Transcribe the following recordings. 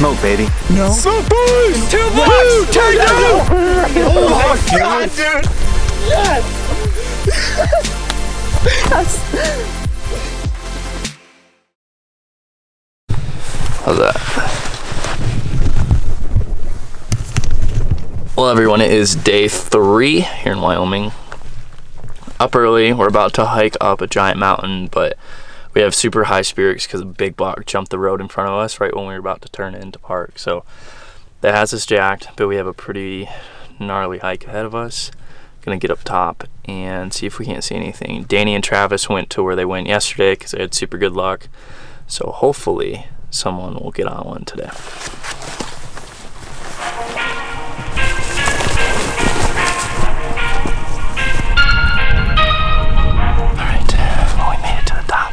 smoke, baby. No. Smoke, boys! 2 bucks! Take it! Oh my god, dude! Yes! How's that? Well, everyone, it is day 3 here in Wyoming. Up early, we're about to hike up a giant mountain, but we have super high spirits because a big buck jumped the road in front of us right when we were about to turn into park. So that has us jacked, but we have a pretty gnarly hike ahead of us. Gonna get up top and see if we can't see anything. Danny and Travis went to where they went yesterday because they had super good luck. So hopefully someone will get on one today. Alright, well, we made it to the top.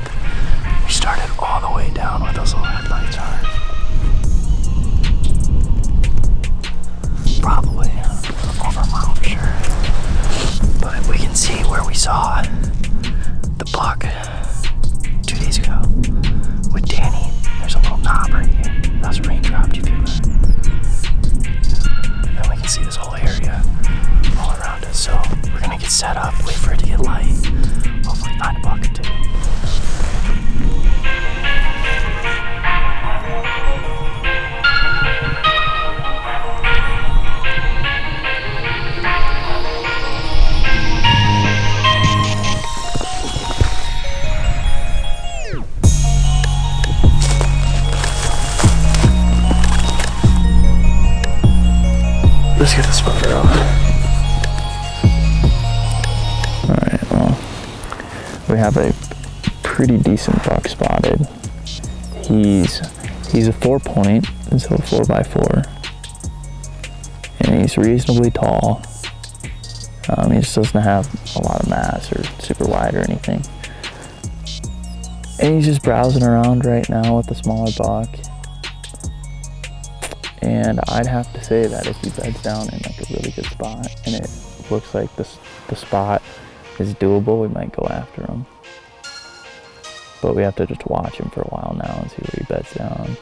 We started all the way down where those little headlights are. Probably over a mile for sure. But we can see where we saw the buck 2 days ago with Danny. There's a little knob right here. That's a raindrop. Do you feel that? And we can see this whole area all around us. So we're gonna get set up, wait for it to get light, hopefully find a buck or two. Let's get the spotter off. Alright, well, we have a pretty decent buck spotted. He's a 4-point, so a 4x4. And he's reasonably tall. He just doesn't have a lot of mass or super wide or anything. And he's just browsing around right now with the smaller buck. And I'd have to say that if he beds down in like a really good spot and it looks like the spot is doable, we might go after him. But we have to just watch him for a while now and see where he beds down.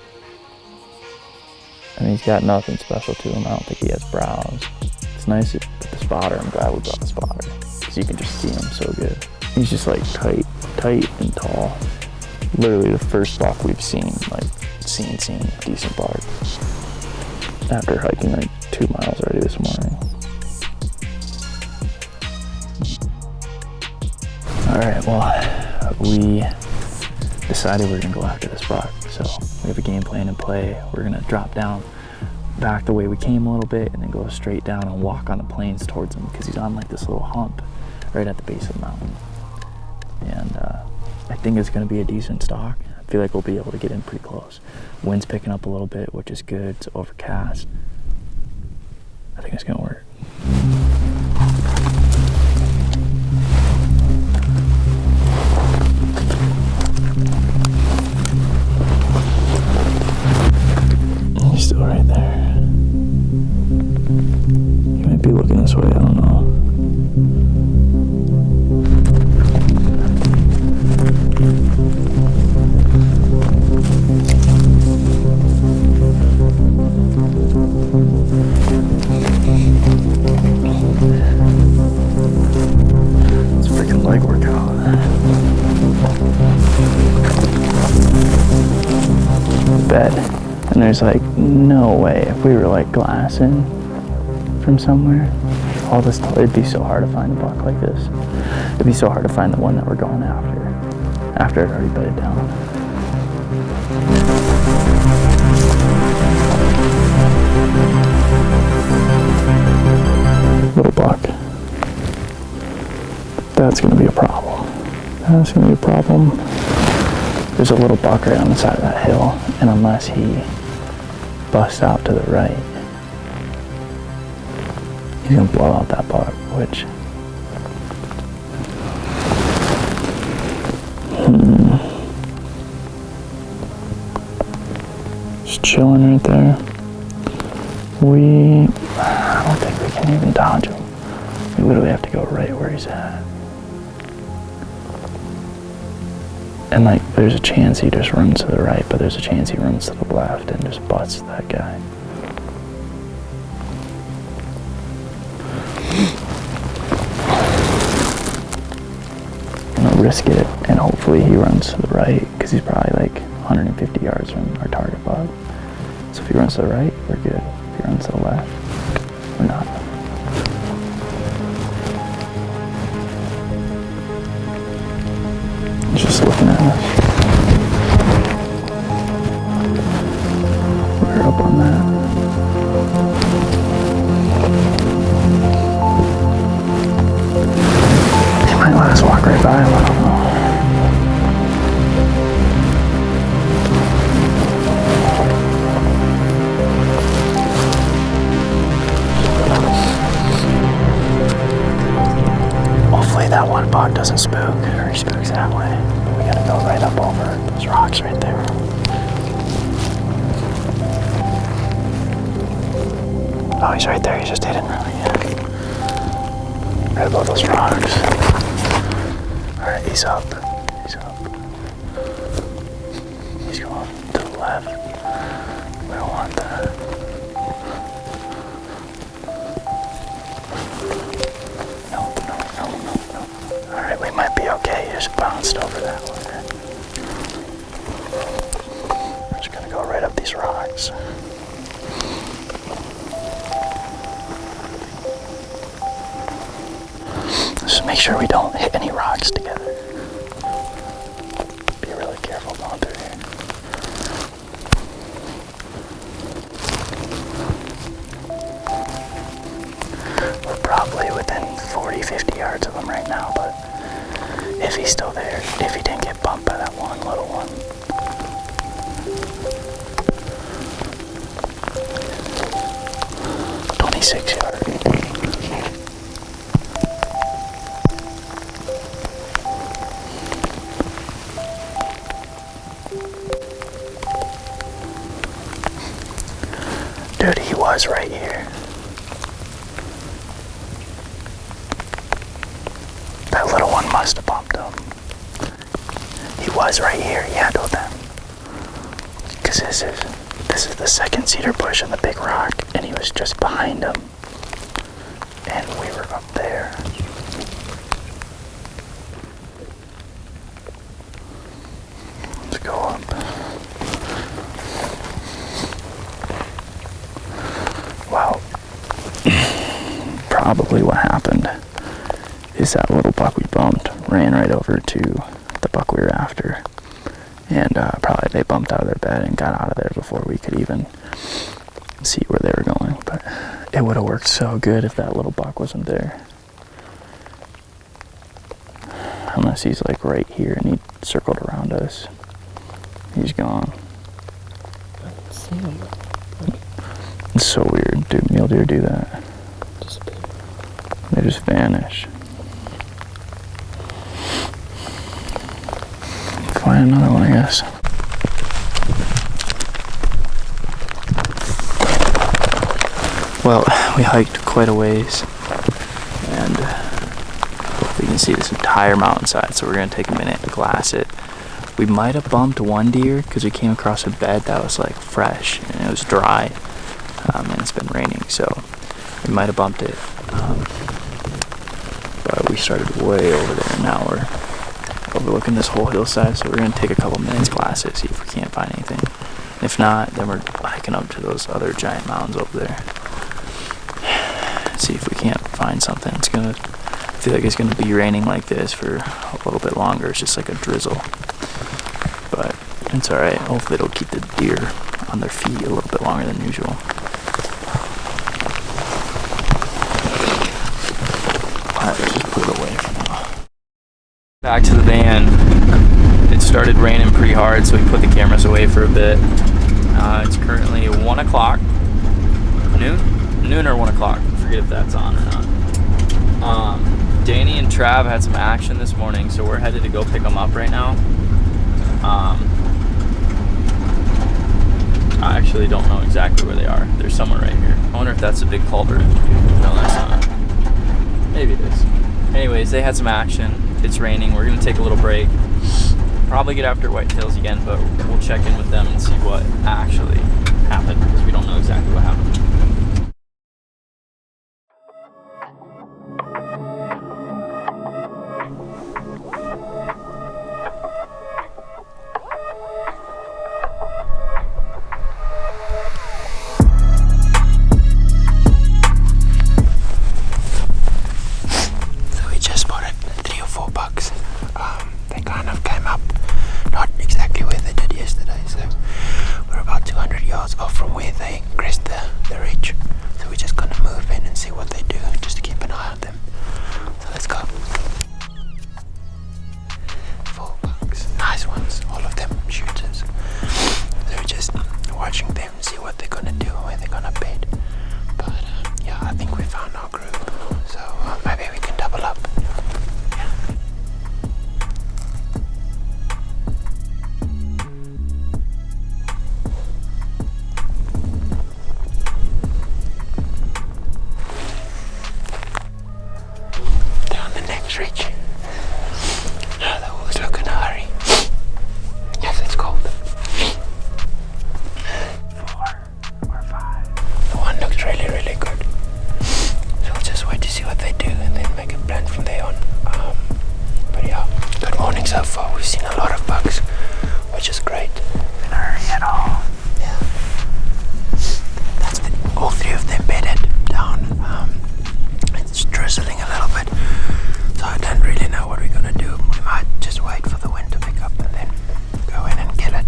And he's got nothing special to him. I don't think he has brows. It's nice with the spotter. I'm glad we brought the spotter because you can just see him so good. He's just like tight and tall. Literally the first buck we've seen, like seen decent buck. After hiking like 2 miles already this morning. Alright, well, we decided we're gonna go after this buck. So we have a game plan in play. We're gonna drop down back the way we came a little bit and then go straight down and walk on the plains towards him because he's on like this little hump right at the base of the mountain. And I think it's gonna be a decent stalk. I feel like we'll be able to get in pretty close. Wind's picking up a little bit, which is good. It's overcast. I think it's gonna work. He's still right there. He might be looking this way, I don't know. And there's like no way if we were like glassing from somewhere, all this, it'd be so hard to find a buck like this. It'd be so hard to find the one that we're going after it already bedded down. Little buck. That's gonna be a problem. That's gonna be a problem. There's a little buck right on the side of that hill, and unless he busts out to the right, he's gonna blow out that buck, which just chilling right there. I don't think we can even dodge him. We literally have to go right where he's at. And like There's a chance he just runs to the right, but there's a chance he runs to the left and just butts that guy. I'm gonna risk it, and hopefully he runs to the right, because he's probably like 150 yards from our target bug. So if he runs to the right, we're good. If he runs to the left, we're not. He's just looking at us. We're up on that. He might let us walk right by him, I don't know. Hopefully that one bug doesn't spook, or he spooks that way. We gotta go right up over those rocks right there. Oh, he's right there. He's just hidden really good. Right above those rocks. Alright, he's up. He's up. He's going to the left. We don't want that. No. Alright, we might be okay. He just bounced over that one. We're just gonna go right up these rocks. Just make sure we don't hit any rocks together. Be really careful going through here. We're probably within 40, 50 yards of him right now, but if he's still there, if he didn't get bumped by that one little one. 26 yards. Dude, he was right here. That little one must have bumped him. He was right here. He handled them. Because this is the second cedar bush and the big rock, and he was just behind him. And we were up there. Let's go up. Well, probably what happened is that little buck we bumped ran right over to the buck we were after, and probably they bumped out of their bed and got out of there before we could even see where they were going. But it would have worked so good if that little buck wasn't there, unless he's like right here and he circled around us. He's gone. I don't see him. It's so weird. Dude, mule deer do that. Disappear. They just vanish. Find another one, I guess. Well, we hiked quite a ways, and you can see this entire mountainside, so we're going to take a minute and glass it. We might have bumped one deer because we came across a bed that was like fresh and it was dry, and it's been raining, so we might have bumped it, but we started way over there, and now we're overlooking this whole hillside, so we're going to take a couple minutes, glass it, see if we can't find anything. If not, then we're hiking up to those other giant mountains over there, see if we can't find something. I feel like it's gonna be raining like this for a little bit longer. It's just like a drizzle, but it's all right. Hopefully it'll keep the deer on their feet a little bit longer than usual. Alright, let's just put it away for now. Back to the van. It started raining pretty hard, so we put the cameras away for a bit. It's currently 1 o'clock. Noon or 1 o'clock. I forget if that's on or not. Danny and Trav had some action this morning, so we're headed to go pick them up right now. I actually don't know exactly where they are. They're somewhere right here. I wonder if that's a big culvert. No, that's not. Maybe it is. Anyways, they had some action. It's raining. We're gonna take a little break. probably get after whitetails again, but we'll check in with them and see what actually happened, because we don't know exactly what happened. So we just spotted 3 or 4 bucks. They kind of came up not exactly where they did yesterday, so we're about 200 yards off from where they crest the ridge. So we're just gonna move in and see what they do, just to keep an eye on them. So let's go. 4 bucks, nice ones, all of them shooters. So we're just watching them, see what they're gonna do, where they're gonna bed. But yeah, I think we found our group, so maybe we can double up. Down the next ridge. The wolves look in a hurry. Yes, it's cold. 4 or 5. The one looks really, really good. So we'll just wait to see what they do and then make a plan from there on. But yeah, good morning so far. We've seen a lot of bucks, which is great. In a hurry at all. Yeah. That's all 3 of them bedded down. It's drizzling a little bit, so I don't really know what we're gonna do. We might just wait for the wind to pick up and then go in and kill it.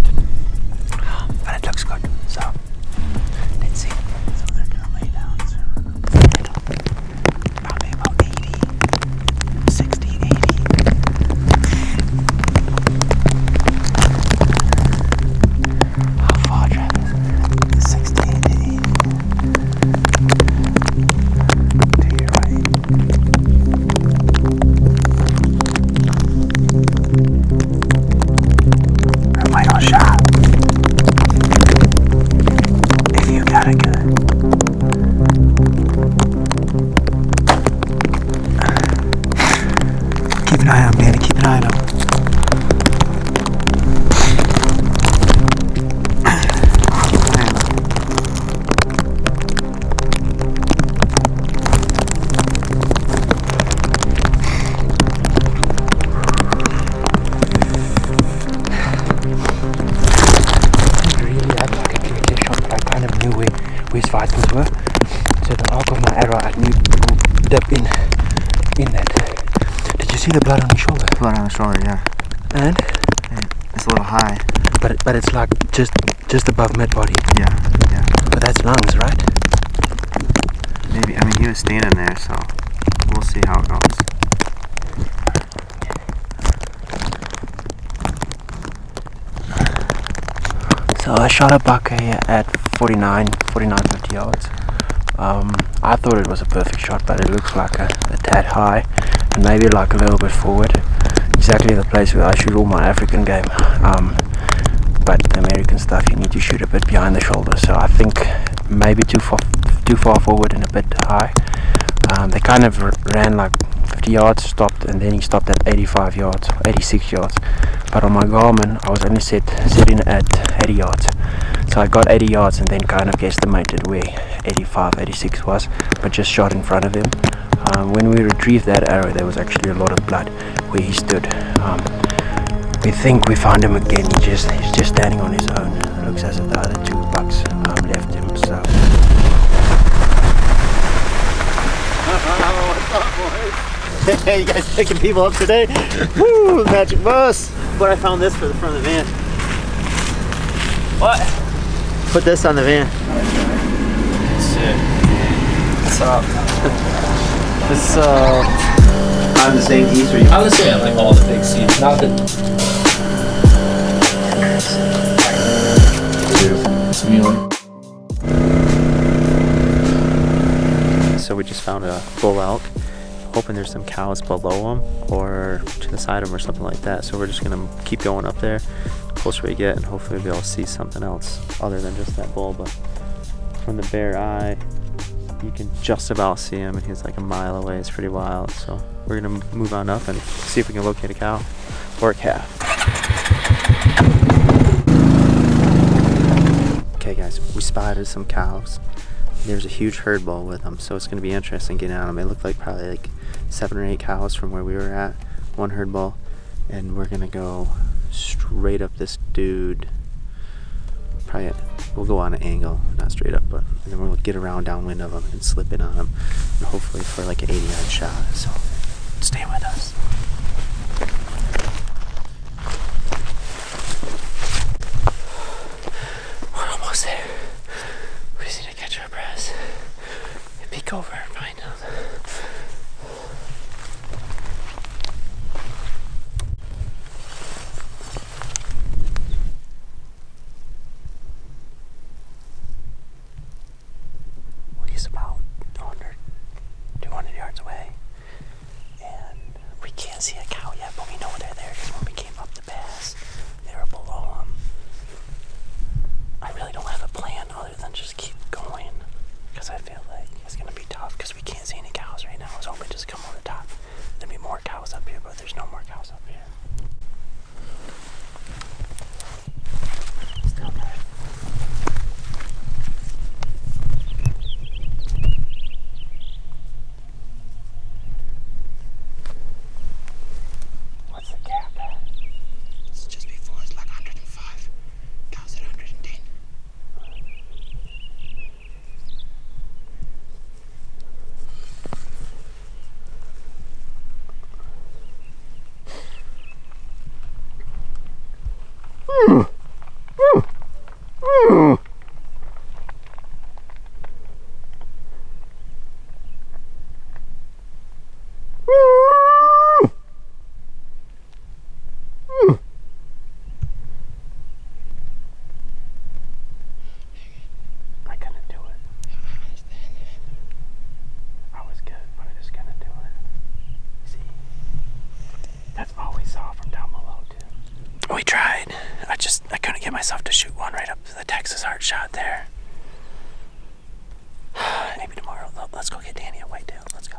But it looks good, so let's see. So they're gonna lay down soon. Probably about 80, 60, 80. How far, Travis? 60 to 80. To your right. Am I on shot? If you got a gun. Keep an eye on Danny, keep an eye on him. Where his vitals were, so the arc of my arrow I knew would dip in that. Did you see the blood on his shoulder? Blood on the shoulder, yeah. And It's a little high. but it's like just above mid body. Yeah, yeah. But that's lungs, right? Maybe, I mean, he was standing there, so we'll see how it goes. So I shot a buck here at 49, 50 yards. I thought it was a perfect shot, but it looks like a tad high and maybe like a little bit forward. Exactly the place where I shoot all my African game. But the American stuff you need to shoot a bit behind the shoulder. So I think maybe too far forward and a bit high. They kind of ran like 50 yards, stopped, and then he stopped at 85 yards, 86 yards. But on my Garmin, I was only setting at 80 yards. So I got 80 yards and then kind of guesstimated where 85, 86 was, but just shot in front of him. When we retrieved that arrow, there was actually a lot of blood where he stood. We think we found him again. He's just standing on his own. It looks as if the other 2 bucks left him. So. Hey, you guys picking people up today? Woo, magic bus! But I found this for the front of the van. What? Put this on the van. Sick. What's up? This on the same piece or you? I would say I like all the big seeds. Not the. It's mule. So we just found a bull elk, hoping there's some cows below him or to the side of him or something like that. So we're just gonna keep going up there, the closer we get, and hopefully we'll be able to see something else other than just that bull. But from the bare eye, you can just about see him, and he's like a mile away. It's pretty wild. So we're gonna move on up and see if we can locate a cow or a calf. guys, we spotted some cows. There's a huge herd bull with them, so it's going to be interesting getting on them. It looked like probably like 7 or 8 cows from where we were at, one herd bull, and we're going to go straight up this dude. Probably we'll go on an angle, not straight up, but and then we'll get around downwind of him and slip in on him, and hopefully for like an 80-yard shot. So stay with us. We're almost there. We just need to catch our breaths and peek over and find them. He's about 100, 200 yards away, and we can't see a cow yet, but we know they're there because when we came up the pass, they were below him. I really don't have a plan other than just keep going, because I feel like it's going to be tough because we can't see any cows right now. I was hoping just come over the top. There'd be more cows up here, but there's no more cows up here. Still there. What's the gap at? It's just before, it's like 105. Cows at 110. I couldn't do it. I was good, but I just couldn't do it. See? That's all we saw from down below, too. We tried. I couldn't get myself to shoot one right up to the Texas Heart shot there. Maybe tomorrow. Let's go get Danny a whitetail. Let's go.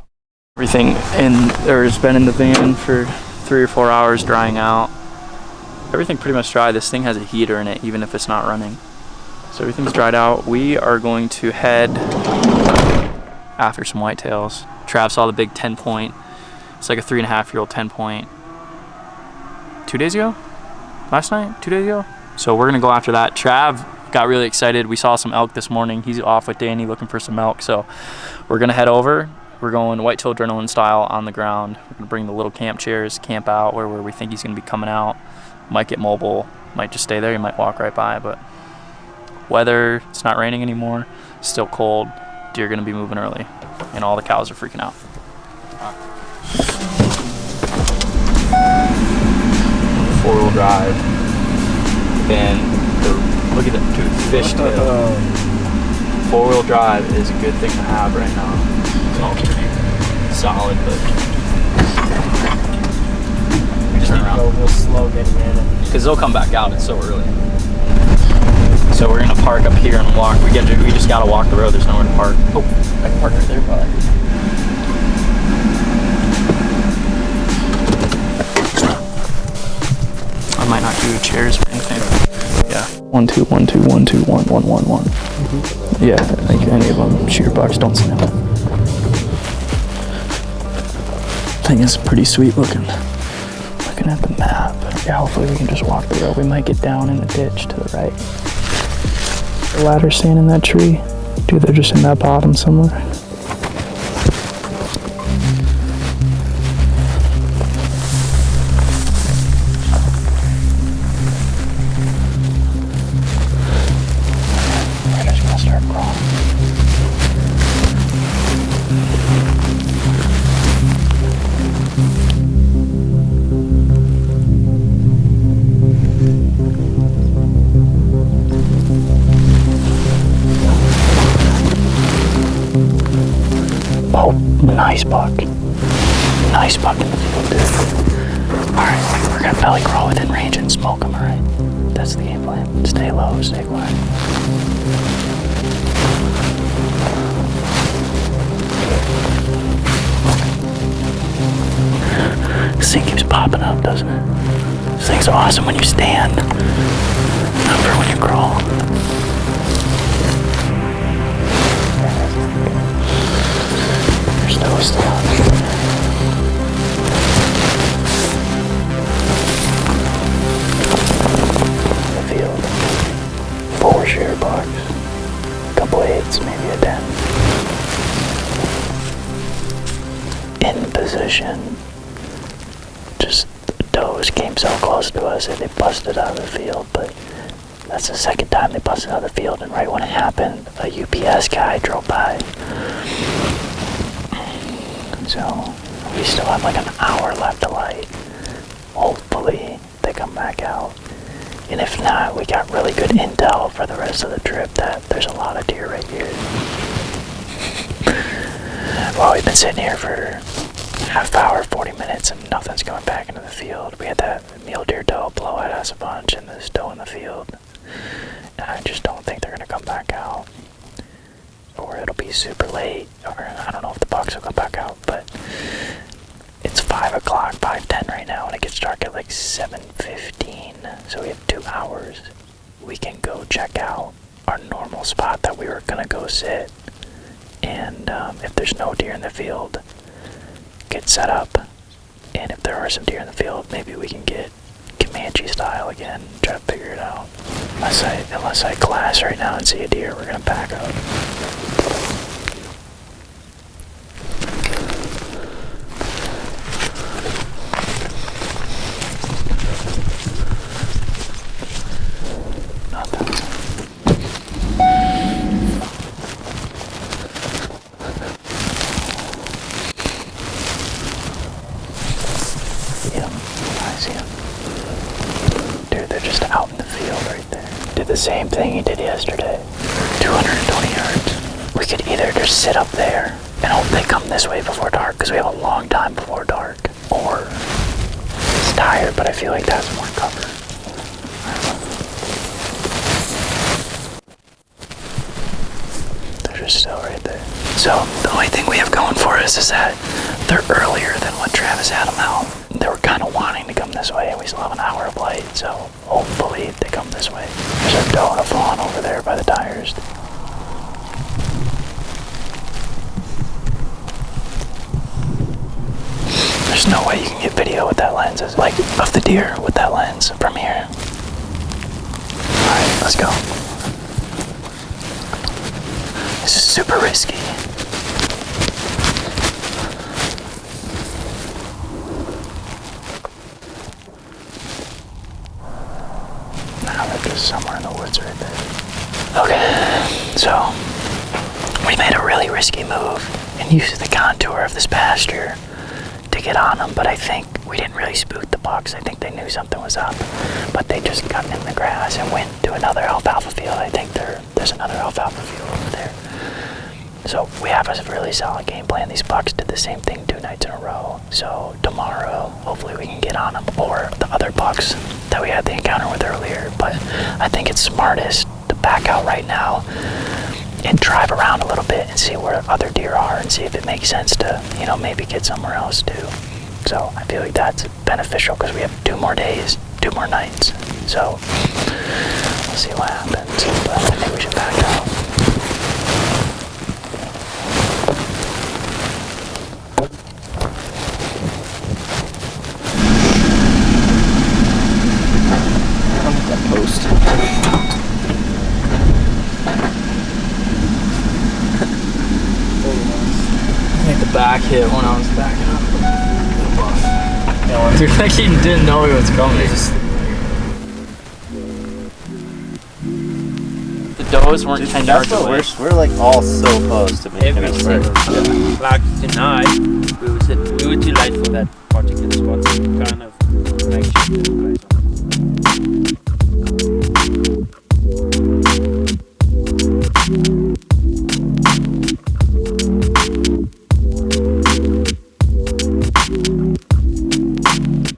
Everything has been in the van for 3 or 4 hours drying out. Everything pretty much dry. This thing has a heater in it, even if it's not running. So everything's dried out. We are going to head after some whitetails. Trav saw the big 10-point. It's like a 3.5-year-old 10-point 2 days ago? Last night? 2 days ago? So we're gonna go after that. Trav got really excited. We saw some elk this morning. He's off with Danny looking for some elk. So we're gonna head over. We're going whitetail adrenaline style on the ground. We're gonna bring the little camp chairs, camp out where we think he's gonna be coming out. Might get mobile, might just stay there. He might walk right by, but weather, it's not raining anymore. Still cold. Deer gonna be moving early, and all the cows are freaking out. 4-wheel drive, and look at that dude, fishtail. 4-wheel drive is a good thing to have right now. It's all pretty solid, but we just need to go real slow getting in it, because they'll come back out. It's so early. So we're gonna park up here and walk. We just gotta walk the road. There's nowhere to park. Oh, I can park right there, bud. I might not do chairs or anything. Yeah. 1 2 1 2 1 2 1 1 1 1. Yeah, like any of them. Sheer bucks, don't snap. Thing is pretty sweet looking. Looking at the map. Yeah, hopefully we can just walk the road. We might get down in the ditch to the right. The ladder staying in that tree. Dude, they're just in that bottom somewhere. Nice buck. Nice buck in the field, dude. Alright, we're gonna belly crawl within range and smoke him, alright? That's the game plan. Stay low, stay quiet. This thing keeps popping up, doesn't it? This thing's awesome when you stand, not for when you crawl. session, just does came so close to us and they busted out of the field. But that's the second time they busted out of the field, and right when it happened, a UPS guy drove by. So we still have like an hour left to light. Hopefully they come back out. And if not, we got really good intel for the rest of the trip that there's a lot of deer right here. Well, we've been sitting here for half hour, 40 minutes, and nothing's going back into the field. We had that mule deer doe blow at us a bunch and this doe in the field. And I just don't think they're going to come back out. Or it'll be super late, or I don't know if the bucks will come back out, but it's 5 o'clock, 5:10 right now, and it gets dark at like 7:15, so we have 2 hours. We can go check out our normal spot that we were gonna go sit, and if there's no deer in the field, get set up, and if there are some deer in the field, maybe we can get Comanche style again, try to figure it out. Unless I glass right now and see a deer, we're gonna back up. The same thing he did yesterday. 220 yards. We could either just sit up there and hope they come this way before dark, because we have a long time before dark, or he's tired, but I feel like that's more cover. They're just still right there. So the only thing we have going for us is that they're earlier than what Travis had them out. They were kind of wanting to come this way, and we still have an hour of light, so hopefully they come this way. There's a doe and a fawn over there by the tires. There's no way you can get video with that lens, like of the deer with that lens from here. Alright, let's go. This is super risky. Somewhere in the woods right there. Okay, so we made a really risky move and used the contour of this pasture to get on them, but I think we didn't really spook the bucks. I think they knew something was up, but they just got in the grass and went to another alfalfa field. I think there's another alfalfa field over there. So we have a really solid game plan. These bucks did the same thing 2 nights in a row. So tomorrow, hopefully we can get on them, or the other bucks that we had the encounter with earlier. But I think it's smartest to back out right now and drive around a little bit and see where other deer are and see if it makes sense to, maybe get somewhere else too. So I feel like that's beneficial because we have 2 more days, 2 more nights. So we'll see what happens. But I think we should back out. Post. I think the back hit when I was backing up. Dude, like he didn't know he was coming. The does weren't 10 yards away. We're like all so close to making it work. Like tonight, we were too light for that particular spot. Kind of like